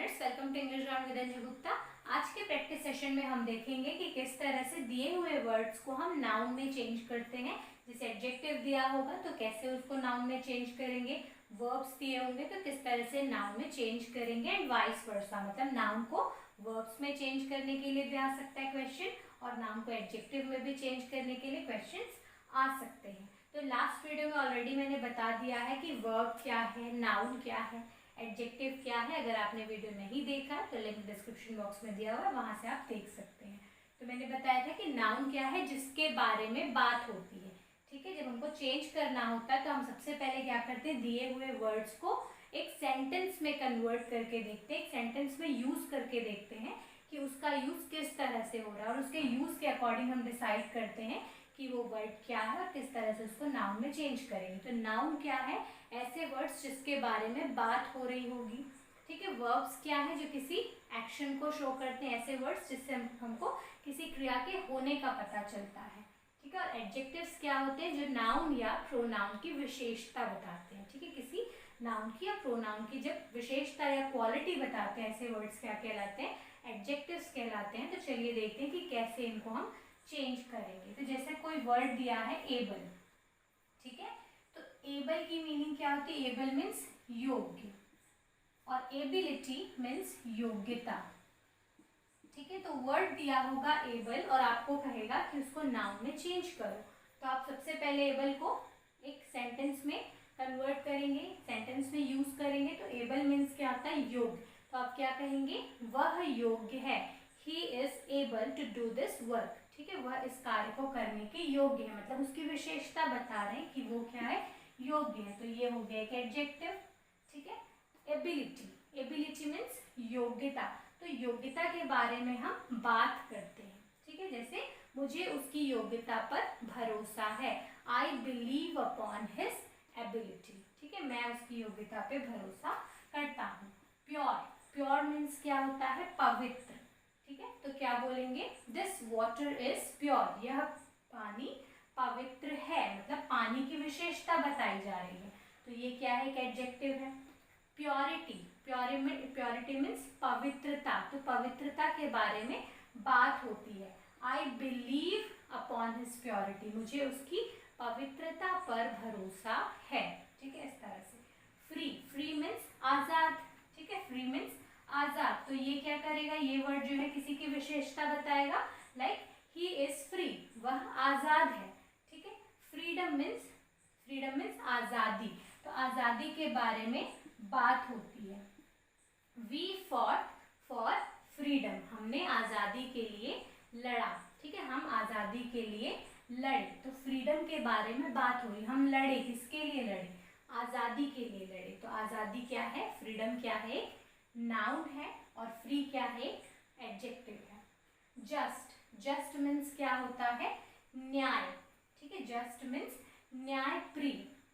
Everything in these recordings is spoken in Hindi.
Learners, welcome to English ground with Anju Gupta. आज के प्रैक्टिस सेशन में हम देखेंगे कि किस तरह से दिए हुए वर्ड्स को हम नाउन में चेंज करते हैं। जैसे एडजेक्टिव दिया होगा तो कैसे उसको नाउन में चेंज करेंगे, वर्ब्स दिए होंगे तो किस तरह से नाउन में चेंज करेंगे, एंड वाइस वर्सा, मतलब नाउन को वर्ब्स में चेंज करने के लिए भी आ सकता है क्वेश्चन और नाउन को एडजेक्टिव में भी चेंज करने के लिए क्वेश्चन आ सकते हैं। तो लास्ट वीडियो में ऑलरेडी मैंने बता दिया है कि वर्ब क्या है, नाउन क्या है, एडजेक्टिव क्या है। अगर आपने वीडियो नहीं देखा तो लिंक डिस्क्रिप्शन बॉक्स में दिया हुआ है, वहां से आप देख सकते हैं। तो मैंने बताया था कि नाउन क्या है, जिसके बारे में बात होती है। ठीक है, जब हमको चेंज करना होता है तो हम सबसे पहले क्या करते हैं, दिए हुए वर्ड्स को एक सेंटेंस में कन्वर्ट करके देखते हैं, एक सेंटेंस में यूज करके देखते हैं कि उसका यूज किस तरह से हो रहा है, और उसके यूज के अकॉर्डिंग हम डिसाइड करते हैं कि वो वर्ड क्या है और किस तरह से उसको नाउन में चेंज करेंगे। तो नाउन क्या है, ऐसे वर्ड्स जिसके बारे में बात हो रही होगी। ठीक है, वर्ब्स क्या है, जो किसी एक्शन को शो करते हैं, ऐसे वर्ड्स जिससे हमको किसी क्रिया के होने का पता चलता है। ठीक है, और एडजेक्टिव्स क्या होते हैं, जो नाउन या प्रोनाउन की विशेषता बताते हैं। ठीक है, किसी नाउन की या प्रोनाउन की जब विशेषता या क्वालिटी बताते हैं, ऐसे वर्ड्स क्या कहलाते हैं, एडजेक्टिव्स कहलाते हैं। तो चलिए देखते हैं कि कैसे इनको हम चेंज करेंगे। तो जैसे कोई वर्ड दिया है एबल, ठीक है, तो एबल की मीनिंग क्या होती है, एबल मीन्स योग्य और एबिलिटी मीन्स योग्यता। ठीक है, तो वर्ड दिया होगा एबल और आपको कहेगा कि उसको नाउन में चेंज करो। तो आप सबसे पहले एबल को एक सेंटेंस में कन्वर्ट करेंगे, सेंटेंस में यूज करेंगे। तो एबल मीन्स क्या होता है, योग्य। तो आप क्या कहेंगे, वह योग्य है, he is able to do this work. ठीक है, वह इस कार्य को करने के योग्य है, मतलब उसकी विशेषता बता रहे हैं कि वो क्या है, योग्य है। तो ये हो गया एक एडजेक्टिव। ठीक है, एबिलिटी, एबिलिटी मीन्स योग्यता। तो योग्यता के बारे में हम बात करते हैं। ठीक है, जैसे मुझे उसकी योग्यता पर भरोसा है, I believe upon his ability. ठीक है, मैं उसकी योग्यता पे भरोसा करता हूँ। प्योर, प्योर मीन्स क्या होता है, पवित्र। ठीक है, तो क्या बोलेंगे, दिस वाटर इज प्योर, यह पानी पवित्र है, मतलब पानी की विशेषता बताई जा रही है। तो ये क्या है, एक एडजेक्टिव है। प्योरिटी, प्योरिटी मीन्स पवित्रता। तो पवित्रता के बारे में बात होती है, I believe upon his purity, मुझे उसकी पवित्रता पर भरोसा है। ठीक है, इस तरह से। फ्री, फ्री मीन्स आजाद। ठीक है, फ्री मीन्स आजाद। तो ये क्या करेगा, ये वर्ड जो है किसी की विशेषता बताएगा, लाइक ही इज फ्री, वह आजाद है। ठीक है, फ्रीडम मीन्स आजादी। तो आजादी के बारे में बात होती है। वी फॉट फॉर फ्रीडम, हमने आजादी के लिए लड़ा। ठीक है, हम आजादी के लिए लड़े। तो फ्रीडम के बारे में बात हो रही, हम लड़े, किसके लिए लड़े, आजादी के लिए लड़े। तो आजादी क्या है, फ्रीडम क्या है, नाउन है, और फ्री क्या है, एडजेक्टिव है। जस्ट, जस्ट मीन्स क्या होता है, न्याय। ठीक है, जस्ट मीन्स न्याय प्रिय।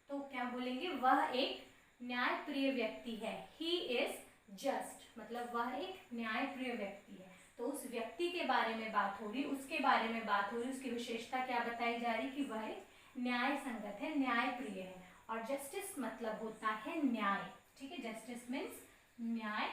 तो क्या बोलेंगे, वह एक न्याय प्रिय व्यक्ति है, ही इज जस्ट, मतलब वह एक न्याय प्रिय व्यक्ति है। तो उस व्यक्ति के बारे में बात हो रही, उसके बारे में बात हो रही, उसकी विशेषता क्या बताई जा रही कि वह एक न्याय संगत है, न्याय प्रिय है। और जस्टिस मतलब होता है न्याय। ठीक है, जस्टिस मीन्स न्याय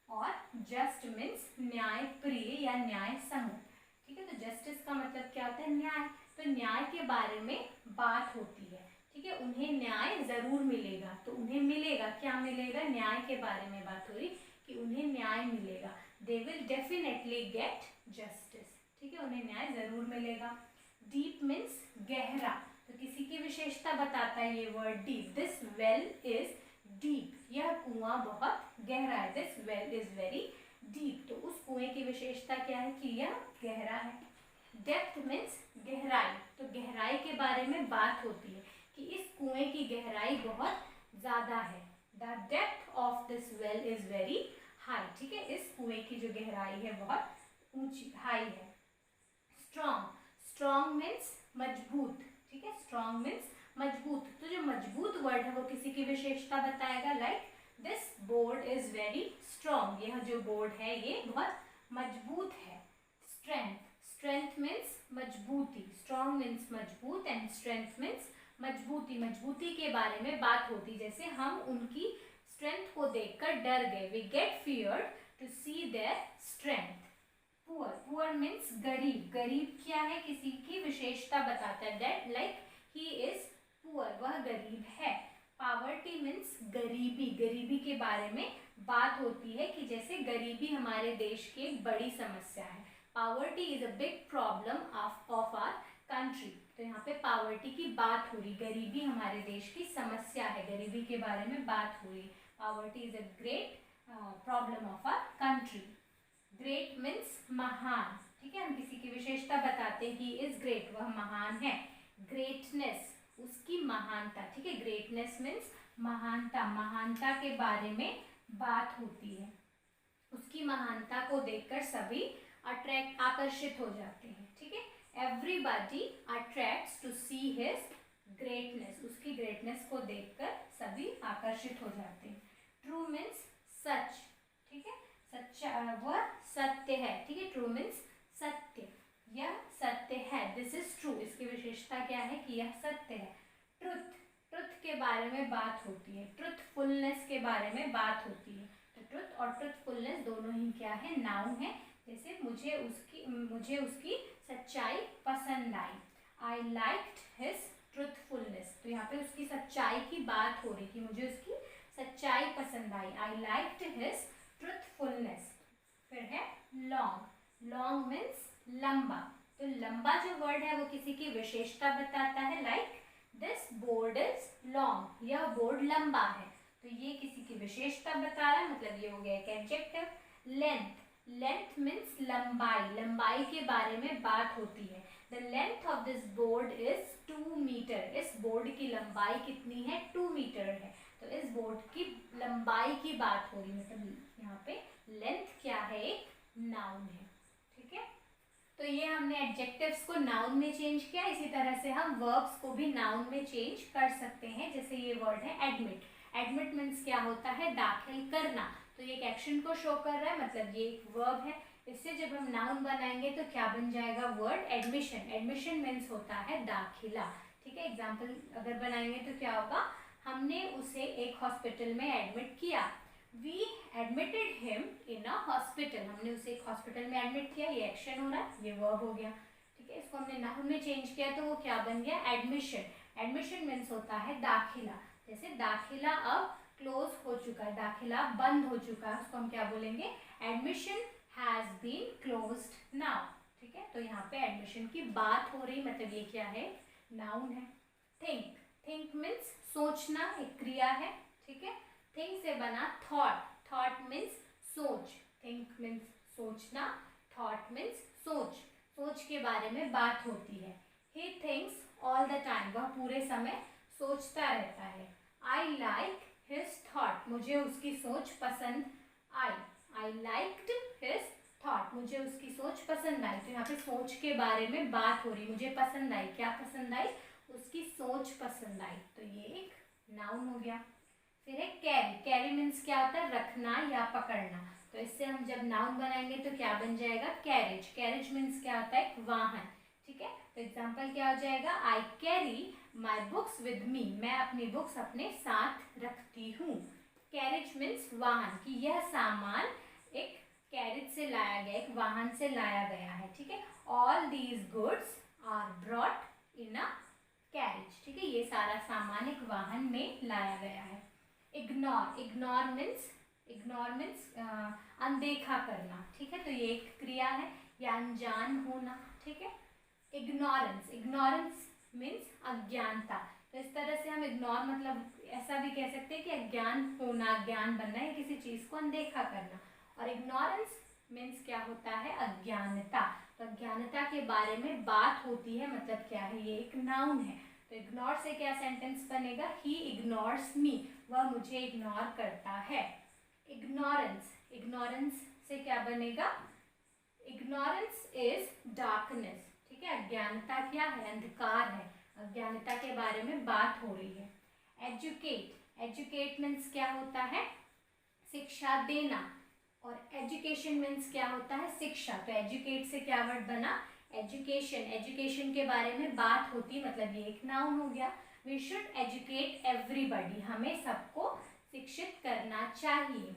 और जस्ट मीन्स न्याय प्रिय या न्याय संगत। ठीक है, तो जस्टिस का मतलब क्या होता है, न्याय। तो न्याय के बारे में बात होती है। ठीक है, उन्हें न्याय जरूर मिलेगा, तो उन्हें मिलेगा, क्या मिलेगा, न्याय के बारे में बात हो रही कि उन्हें न्याय मिलेगा, they will definitely get justice. ठीक है, उन्हें न्याय जरूर मिलेगा। डीप मीन्स गहरा, तो किसी की विशेषता बताता है ये word deep, this well is deep, यह कुआं बहुत गहरा है, this well is very deep. तो उस कुएं की विशेषता क्या है कि यह गहरा है। डेप्थ मीन्स गहराई, तो गहराई के बारे में बात होती है कि इस कुएं की गहराई बहुत ज्यादा है, the depth of this well is very high. ठीक है, इस कुएं की जो गहराई है बहुत ऊंची, हाई है। स्ट्रॉन्ग, स्ट्रॉन्ग मीन्स मजबूत। ठीक है, स्ट्रॉन्ग मीन्स मजबूत। तो जो मजबूत वर्ड है वो किसी की विशेषता बताएगा, like this board is very strong, यह जो बोर्ड है ये बहुत मजबूत है। स्ट्रेंथ, स्ट्रेंथ मीन्स मजबूती, स्ट्रॉन्ग मीन्स मजबूत एंड स्ट्रेंथ मीन्स मजबूती। मजबूती के बारे में बात होती, जैसे हम उनकी स्ट्रेंथ को देखकर डर गए, we get feared to see their strength. Poor, poor means गरीब, गरीब क्या है, किसी की विशेषता बताता है, that like he is poor, वह गरीब है। पावर्टी मीन्स गरीबी, गरीबी के बारे में बात होती है कि जैसे गरीबी हमारे देश की एक बड़ी समस्या है। Poverty is a big problem of our country, तो यहाँ पे पावर्टी की बात हो रही, गरीबी हमारे देश की समस्या है, गरीबी के बारे में बात हो रही। Poverty is a great problem of our country. Great means महान, ठीक है, हम किसी की विशेषता बताते हैं, ही इज ग्रेट, वह महान है। ग्रेटनेस, उसकी महानता, ठीक है, ग्रेटनेस मीन्स महानता, महानता के बारे में बात होती है। उसकी महानता को देखकर सभी अट्रैक्ट, आकर्षित हो जाते हैं, ठीक है। Everybody attracts to see his greatness, उसकी ग्रेटनेस को देखकर सभी आकर्षित हो जाते हैं। ट्रू मीन्स सच, ठीक है, सच्चा, वह सत्य है, ठीक है, ट्रू मीन्स सत्य, यह सत्य है, दिस इज ट्रू, इसकी विशेषता क्या है कि यह सत्य है। ट्रुथ, ट्रुथ के बारे में बात होती है, ट्रुथफुलनेस के बारे में बात होती है। तो ट्रुथ और ट्रुथफुलनेस दोनों ही क्या है, नाउन है। जैसे मुझे उसकी सच्चाई पसंद आई, आई लाइक्ड हिज ट्रुथफुलनेस, तो यहाँ पे उसकी सच्चाई की बात हो रही कि मुझे उसकी सच्चाई पसंद आई, आई लाइक्ड हिज ट्रुथफुलनेस। फिर है लॉन्ग, लॉन्ग मीन्स लंबा, तो लंबा जो वर्ड है वो किसी की विशेषता बताता है, like this board is long, यह बोर्ड लंबा है, तो ये किसी की विशेषता बता रहा है, मतलब ये हो गया एक एडजेक्टिव। लेंथ, लेंथ मीन्स लंबाई, लंबाई के बारे में बात होती है। The length of this board is 2 metre, इस बोर्ड की लंबाई कितनी है, 2 मीटर है, तो इस बोर्ड की लंबाई की बात हो रही है, मतलब यहाँ पे लेंथ क्या है, एक नाउन है, ठीक है। तो ये हमने एडजेक्टिव्स को नाउन में चेंज किया, इसी तरह से हम वर्ब्स को भी नाउन में चेंज कर सकते हैं। जैसे ये वर्ड है एडमिट, एडमिट मीन्स क्या होता है, दाखिल करना, तो ये एक एक्शन को शो कर रहा है, मतलब ये एक वर्ब है। इससे जब हम नाउन बनाएंगे तो क्या बन जाएगा, वर्ड एडमिशन, एडमिशन मीन्स होता है दाखिला, ठीक है। एग्जाम्पल अगर बनाएंगे तो क्या होगा, हमने उसे एक हॉस्पिटल में एडमिट किया, we admitted him in a hospital, हमने उसे एक हॉस्पिटल में एडमिट किया, ये एक्शन हो रहा है, ये वर्ब हो गया, ठीक है। इसको हमने नाउन में चेंज किया तो वो क्या बन गया, एडमिशन, एडमिशन मीन्स होता है दाखिला। जैसे दाखिला अब क्लोज हो चुका है, दाखिला बंद हो चुका है, उसको हम क्या बोलेंगे, admission has been closed now, ठीक है। तो यहाँ पे एडमिशन की बात हो रही, मतलब ये क्या है, नाउन है। थिंक, थिंक मीन्स सोचना, एक क्रिया है, ठीक है। थिंक से बना थॉट, थॉट मीन्स सोच, थिंक मीन्स सोचना, थॉट मीन्स सोच, सोच के बारे में बात होती है। He thinks all the time, वह पूरे समय सोचता रहता है। आई लाइक हिज थॉट, मुझे उसकी सोच पसंद आई, आई लाइक्ड हिज थॉट, मुझे उसकी सोच पसंद आई, तो यहाँ पे सोच के बारे में बात हो रही, मुझे पसंद आई, क्या पसंद आई, उसकी सोच पसंद आई, तो ये एक नाउन हो गया। फिर है कैरी, कैरी मीन्स क्या होता है, रखना या पकड़ना, तो इससे हम जब नाउन बनाएंगे तो क्या बन जाएगा, कैरेज, कैरेज मीन्स क्या होता है, वाहन, ठीक है। तो एग्जाम्पल क्या हो जाएगा, I carry my books with me, मैं अपनी बुक्स अपने साथ रखती हूँ। कैरेज मीन्स वाहन, कि यह सामान एक कैरेज से लाया गया, एक वाहन से लाया गया है, ठीक है। All these goods are brought in a carriage, ठीक है, ये सारा सामान एक वाहन में लाया गया है। इग्नोर, इग्नोर मीन्स अनदेखा करना, ठीक है, तो ये एक क्रिया है या अनजान होना, ठीक है। इग्नोरेंस, इग्नोरेंस मीन्स अज्ञानता, तो इस तरह से हम इग्नोर मतलब ऐसा भी कह सकते हैं कि अज्ञान होना, अज्ञान बनना है, किसी चीज को अनदेखा करना। और इग्नोरेंस मीन्स क्या होता है, अज्ञानता, तो अज्ञानता के बारे में बात होती है, मतलब क्या है, ये एक नाउन है। तो इग्नोर से क्या सेंटेंस बनेगा, ही इग्नोर्स मी, वह मुझे इग्नोर करता है। इग्नोरेंस, इग्नोरेंस से क्या बनेगा, इग्नोरेंस इज डार्कनेस, ठीक है, अज्ञानता क्या है, अंधकार है, अज्ञानता के बारे में बात हो रही है। एजुकेट, एजुकेट मीन्स क्या होता है, शिक्षा देना, और एजुकेशन मीन्स क्या होता है, शिक्षा, तो एजुकेट से क्या वर्ड बना, एजुकेशन, एजुकेशन के बारे में बात होती, मतलब ये एक नाउन हो गया। वी शुड एजुकेट एवरीबडी, हमें सबको शिक्षित करना चाहिए।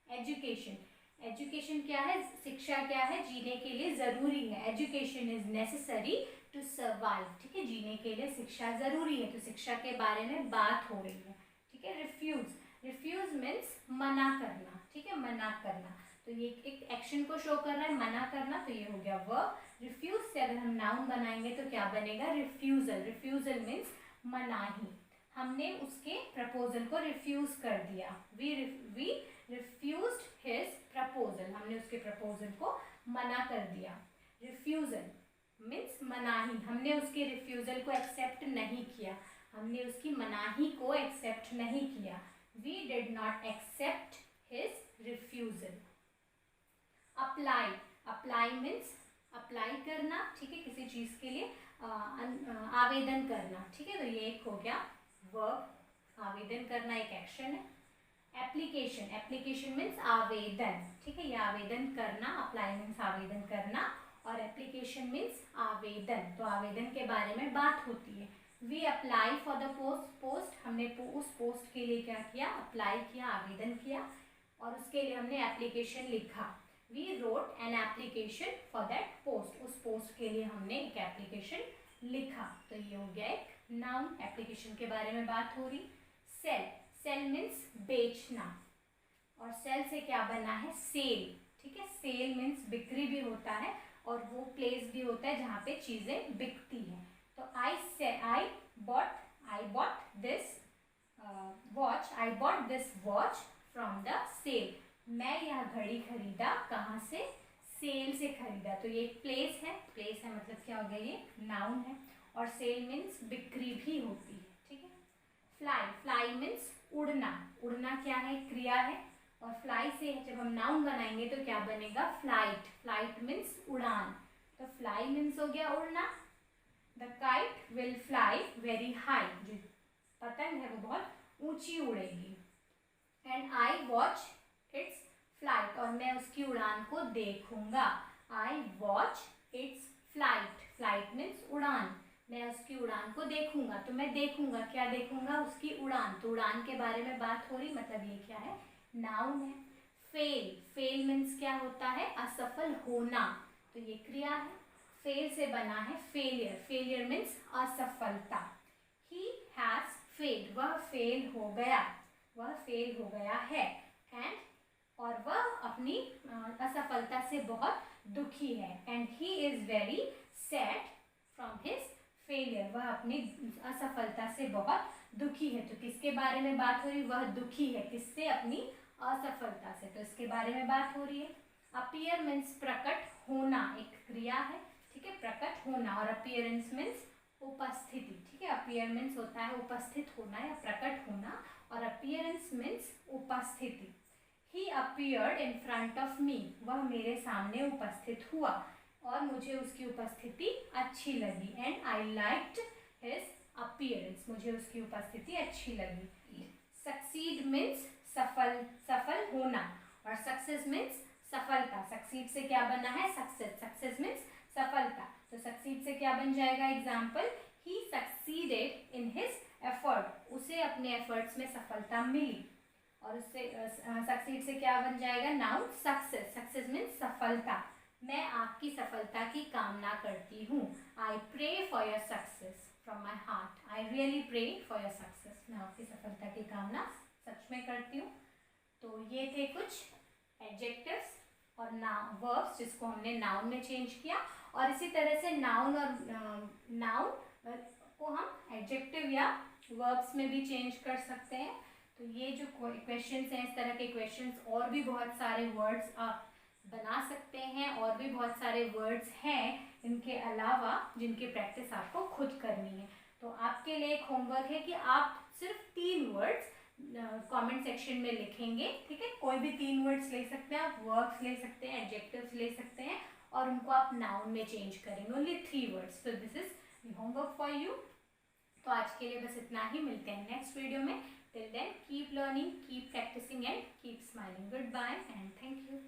एजुकेशन, एजुकेशन क्या है, शिक्षा क्या है, जीने के लिए जरूरी है। Education is necessary to survive, ठीक है, जीने के लिए शिक्षा जरूरी है, तो शिक्षा के बारे में बात हो रही है, ठीक है। रिफ्यूज, रिफ्यूज मीन्स मना करना, ठीक है, मना करना, तो ये एक एक्शन को शो कर रहा है, मना करना, तो ये हो गया वर्ब। रिफ्यूज से अगर हम नाउन बनाएंगे तो क्या बनेगा, रिफ्यूजल। रिफ्यूजल मीन्स मनाही, हमने उसके प्रपोजल को रिफ्यूज कर दिया। वी रिफ्यूज्ड हिज प्रपोजल, हमने उसके प्रपोजल को मना कर दिया। रिफ्यूजल मीन्स मनाही, हमने उसके रिफ्यूजल को एक्सेप्ट नहीं किया, हमने उसकी मनाही को एक्सेप्ट नहीं किया। We did not accept his refusal. Apply, apply means apply करना, ठीक है, किसी चीज के लिए आवेदन करना, ठीक है, तो ये एक हो गया वर्ब, आवेदन करना एक एक्शन है। एप्लीकेशन, एप्लीकेशन मीन्स आवेदन, ठीक है, ये आवेदन करना, अप्लाई मीन्स आवेदन करना, और एप्लीकेशन मीन्स आवेदन, तो आवेदन के बारे में बात होती है। We apply for the post, हमने उस पोस्ट के लिए क्या किया, अप्लाई किया, आवेदन किया, और उसके लिए हमने एप्लीकेशन लिखा। We wrote an application for that post, उस पोस्ट के लिए हमने एक एप्लीकेशन लिखा, तो ये हो गया एक नाउन, एप्लीकेशन के बारे में बात हो रही। सेल, सेल मीन्स बेचना, और सेल से क्या बना है, सेल, ठीक है, सेल मीन्स बिक्री भी होता है, और वो प्लेस भी होता है जहाँ पे चीजें बिकती हैं। तो I bought this watch from the sale, मैं यह घड़ी खरीदा, कहाँ से, सेल से खरीदा, तो ये एक प्लेस है, प्लेस है मतलब क्या हो गया, ये नाउन है, और सेल मीन्स बिक्री भी होती है, ठीक है। फ्लाई, फ्लाई मीन्स उड़ना, उड़ना क्या है, क्रिया है, और फ्लाई से जब हम नाउन बनाएंगे तो क्या बनेगा, फ्लाइट, फ्लाइट मीन्स उड़ान, तो फ्लाई मीन्स हो गया उड़ना। The kite will fly very high, जो पतंग है वो बहुत ऊंची उड़ेगी। And I watch its flight, और मैं उसकी उड़ान को देखूंगा। I watch its flight, flight means उड़ान, मैं उसकी उड़ान को देखूंगा, तो मैं देखूंगा, क्या देखूंगा, उसकी उड़ान, तो उड़ान के बारे में बात हो रही, मतलब ये क्या है, नाउन है। फेल, फेल मीन्स क्या होता है, असफल होना, तो ये क्रिया है, फेल से बना है फेलियर, फेलियर मीन्स असफलता। ही हैज फेल्ड, वह फेल हो गया, वह फेल हो गया है। एंड, और वह अपनी असफलता से बहुत दुखी है। And he is very sad from his failure, वह अपनी असफलता से बहुत दुखी है, तो किसके बारे में बात हो रही, वह दुखी है किससे, अपनी असफलता से, तो इसके बारे में बात हो रही है। अपीयर मीन्स प्रकट होना, एक क्रिया है, ठीक है, प्रकट होना, और अपीयरेंस मीन्स उपस्थिति, ठीक है, अपीयर मीन्स होता है उपस्थित होना या प्रकट होना, और अपीयरेंस मीन्स उपस्थिति। He appeared in front of me, वह मेरे सामने उपस्थित हुआ, और मुझे उसकी उपस्थिति अच्छी लगी। And I liked his appearance, मुझे उसकी उपस्थिति अच्छी लगी। सक्सीड मीन्स सफल, सफल होना, और सक्सेस मीन्स सफलता, सक्सीड से क्या बना है, सक्सेस, सक्सेस मीन्स सफलता, तो सक्सीड से क्या बन जाएगा, example, he succeeded in his effort, उसे अपने एफर्ट्स में सफलता मिली, और उससे सक्सीड से क्या बन जाएगा, नाउन सक्सेस, सक्सेस मीन्स सफलता, मैं आपकी सफलता की कामना करती हूँ। I pray for your success from my heart, I really pray for your success, मैं आपकी सफलता की कामना सच में करती हूँ। तो ये थे कुछ एडजेक्टिव्स और वर्ब्स जिसको हमने नाउन में चेंज किया, और इसी तरह से नाउन और नाउन को हम एडजेक्टिव या वर्ब्स में भी चेंज कर सकते हैं। तो ये जो क्वेश्चंस हैं, इस तरह के क्वेश्चंस, और भी बहुत सारे वर्ड्स आप बना सकते हैं, और भी बहुत सारे वर्ड्स हैं इनके अलावा जिनकी प्रैक्टिस आपको खुद करनी है। तो आपके लिए एक होमवर्क है कि आप सिर्फ 3 वर्ड्स कमेंट सेक्शन में लिखेंगे, ठीक है, कोई भी 3 वर्ड्स ले सकते हैं आप, वर्ब्स ले सकते हैं, एडजेक्टिव्स ले सकते हैं, और उनको आप नाउन में चेंज करेंगे, ओनली 3 वर्ड्स। तो this is homework for you. तो आज के लिए बस इतना ही, मिलते हैं नेक्स्ट वीडियो में। Till then keep learning, keep practising and keep smiling. Good bye and thank you.